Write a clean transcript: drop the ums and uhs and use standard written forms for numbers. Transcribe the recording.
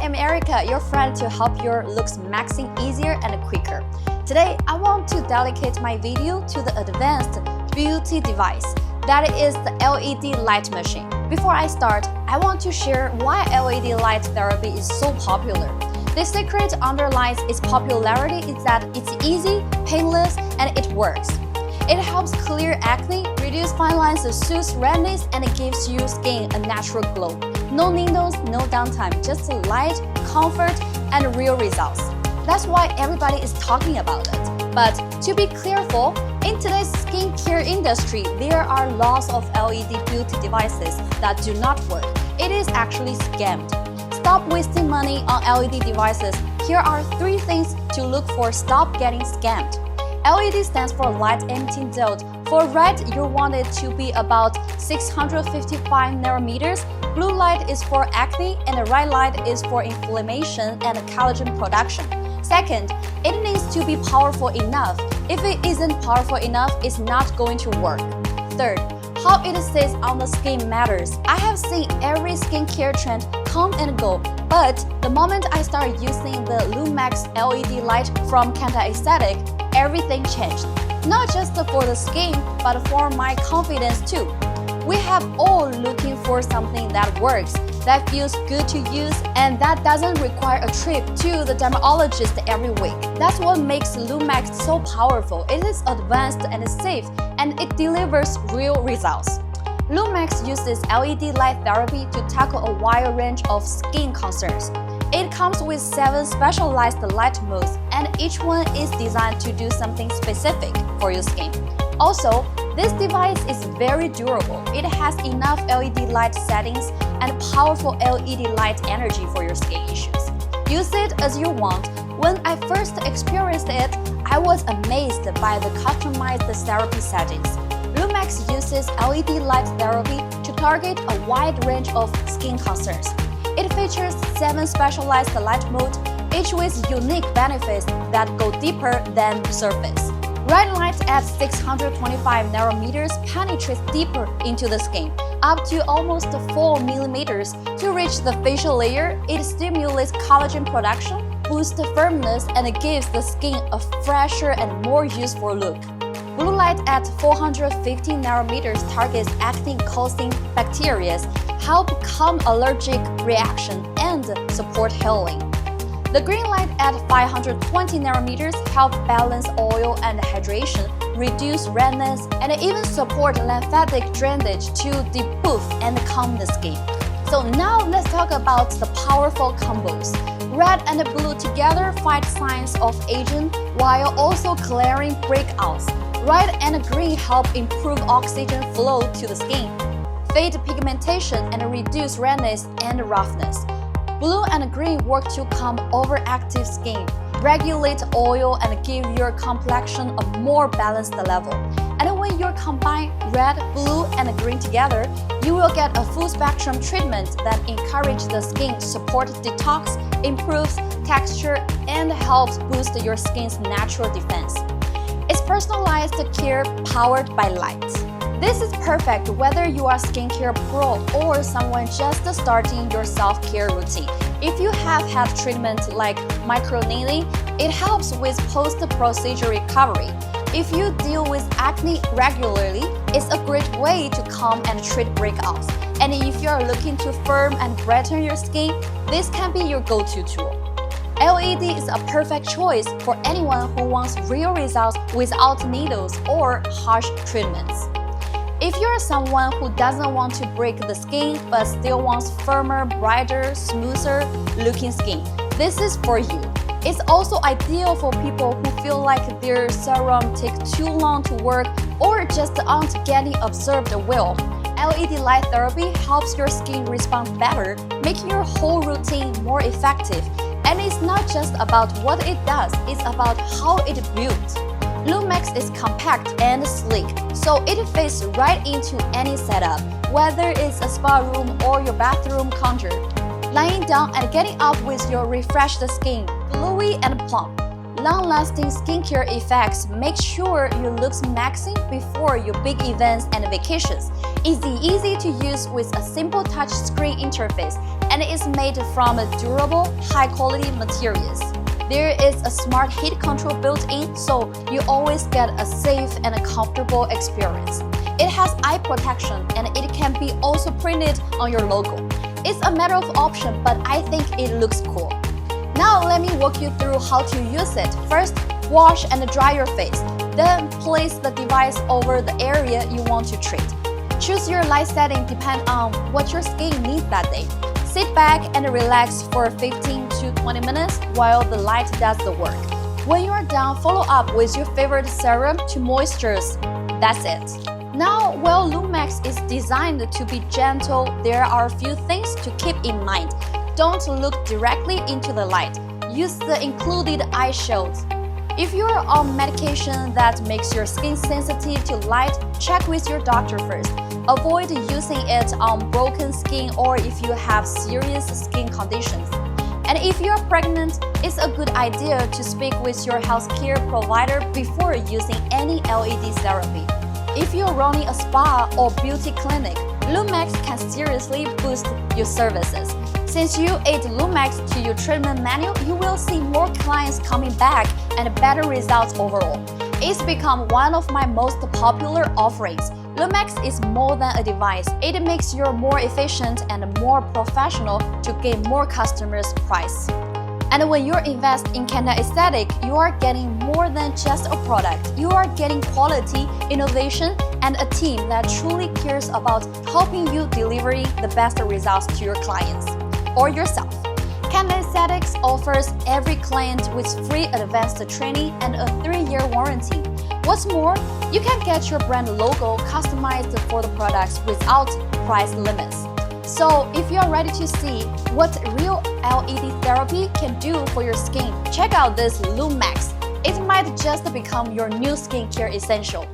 am Erica, your friend to help your looks maxing easier and quicker. Today, I want to dedicate my video to the advanced beauty device that is the LED light machine. Before I start, I want to share why LED light therapy is so popular. The secret underlies its popularity is that it's easy, painless, and it works. It helps clear acne, reduce fine lines, soothes redness, and it gives your skin a natural glow. No needles, no downtime, just light, comfort, and real results. That's why everybody is talking about it. But to be careful, in today's skincare industry, there are lots of LED beauty devices that do not work. It is actually scammed. Stop wasting money on LED devices. Here are 3 things to look for. Stop getting scammed. LED stands for light emitting diode. For red, you want it to be about 655 nanometers. Blue light is for acne, and the red light is for inflammation and collagen production. Second, it needs to be powerful enough. If it isn't powerful enough, it's not going to work. Third, how it sits on the skin matters. I have seen every skincare trend come and go, but the moment I started using the Lumax LED light from Kanta Aesthetic, everything changed. Not just for the skin, but for my confidence too. We have all looking for something that works, that feels good to use, and that doesn't require a trip to the dermatologist every week. That's what makes Lumax so powerful. It is advanced and safe, and it delivers real results. Lumax uses LED light therapy to tackle a wide range of skin concerns. It comes with 7 specialized light modes, and each one is designed to do something specific for your skin. Also, this device is very durable. It has enough LED light settings and powerful LED light energy for your skin issues. Use it as you want. When I first experienced it, I was amazed by the customized therapy settings. Lumax uses LED light therapy to target a wide range of skin concerns. It features 7 specialized light modes, each with unique benefits that go deeper than the surface. Red light at 625 nanometers penetrates deeper into the skin, up to almost 4 millimeters. To reach the facial layer, it stimulates collagen production, boosts firmness, and gives the skin a fresher and more useful look. Blue light at 450 nanometers targets acne-causing bacteria, help calm allergic reaction, and support healing. The green light at 520 nanometers help balance oil and hydration, reduce redness, and even support lymphatic drainage to deboof and calm the skin. So now let's talk about the powerful combos. Red and blue together fight signs of aging while also clearing breakouts. Red and green help improve oxygen flow to the skin, fade pigmentation, and reduce redness and roughness. Blue and green work to calm overactive skin, regulate oil, and give your complexion a more balanced level. And when you combine red, blue, and green together, you will get a full spectrum treatment that encourages the skin, supports detox, improves texture, and helps boost your skin's natural defense. It's personalized care powered by light. This is perfect whether you are a skincare pro or someone just starting your self-care routine. If you have had treatment like microneedling, it helps with post-procedure recovery. If you deal with acne regularly, it's a great way to calm and treat breakouts. And if you are looking to firm and brighten your skin, this can be your go-to tool. LED is a perfect choice for anyone who wants real results without needles or harsh treatments. If you're someone who doesn't want to break the skin but still wants firmer, brighter, smoother looking skin, this is for you. It's also ideal for people who feel like their serum takes too long to work or just aren't getting absorbed well. LED light therapy helps your skin respond better, making your whole routine more effective. And it's not just about what it does, it's about how it builds. Lumax is compact and sleek, so it fits right into any setup, whether it's a spa room or your bathroom counter. Lying down and getting up with your refreshed skin, glowy and plump. long-lasting skincare effects make sure your looks maxing before your big events and vacations. It's easy to use with a simple touchscreen interface, and it is made from durable, high-quality materials. There is a smart heat control built in, so you always get a safe and a comfortable experience. It has eye protection, and it can be also printed on your logo. It's a matter of option, but I think it looks cool. Now let me walk you through how to use it. First, wash and dry your face. Then place the device over the area you want to treat. Choose your light setting depending on what your skin needs that day. Sit back and relax for 15 to 20 minutes while the light does the work. When you are done, follow up with your favorite serum to moisturize. That's it. Now, while Lumax is designed to be gentle, there are a few things to keep in mind. Don't look directly into the light. Use the included eye shields. If you're on medication that makes your skin sensitive to light, check with your doctor first. Avoid using it on broken skin or if you have serious skin conditions. And if you're pregnant, it's a good idea to speak with your healthcare provider before using any LED therapy. If you're running a spa or beauty clinic, Lumax can seriously boost your services. Since you add Lumax to your treatment menu, you will see more clients coming back and better results overall. It's become one of my most popular offerings. Lumax is more than a device. It makes you more efficient and more professional to gain more customers' price. And when you invest in Canada Aesthetic, you are getting more than just a product. You are getting quality, innovation, and a team that truly cares about helping you deliver the best results to your clients or yourself. Canada Aesthetics offers every client with free advanced training and a 3-year warranty. What's more, you can get your brand logo customized for the products without price limits. So if you're ready to see what real LED therapy can do for your skin, check out this Lumax. It might just become your new skincare essential.